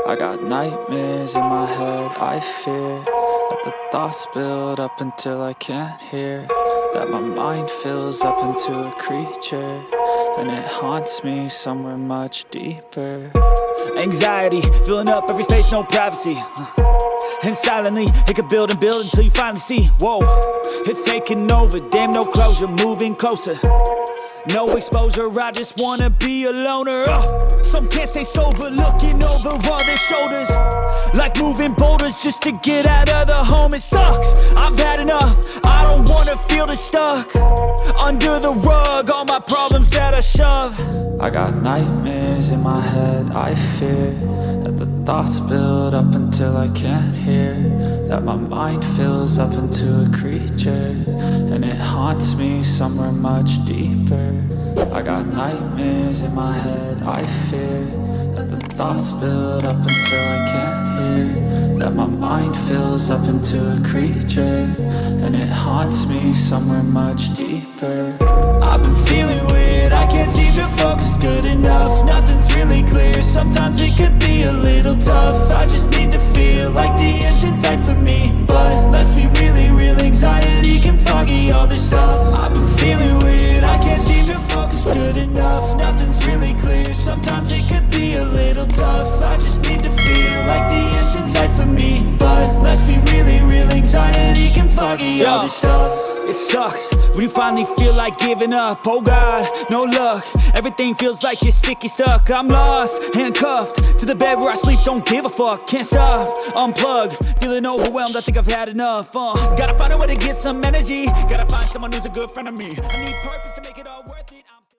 I got nightmares in my head, I fear that the thoughts build up until I can't hear, that my mind fills up into a creature, and it haunts me somewhere much deeper. Anxiety, filling up every space, no privacy. And silently, it could build and build until you finally see, whoa, it's taking over, damn no closure, moving closer. No exposure, I just wanna be a loner. Some can't stay sober, looking over all their shoulders, like moving boulders just to get out of the home. It sucks, I've had enough, I don't wanna feel the stuck under the rug, all my problems that I shove. I got nightmares in my head, I fear that the thoughts build up until I can't hear, that my mind fills up into a creature, and it haunts me somewhere much deeper. I got nightmares in my head, I fear that the thoughts build up until I can't hear, that my mind fills up into a creature, and it haunts me somewhere much deeper. I've been feeling weird, I can't seem to focus good enough. Nothing's really clear, sometimes it could be a little tough. I just need to feel like the end's in sight for me, but let's be really real, anxiety can foggy all this stuff. I've been feeling weird, I can't seem to focus good enough. Nothing's really clear, sometimes it could be a little tough. I just need to feel like the end's in sight for me, but let's be really real, anxiety can foggy all this stuff. It sucks when you finally feel like giving up. Oh God, no luck, everything feels like you're sticky stuck. I'm lost, handcuffed to the bed where I sleep, don't give a fuck. Can't stop, unplug, feeling overwhelmed, I think I've had enough. Gotta find a way to get some energy, gotta find someone who's a good friend of me. I need purpose to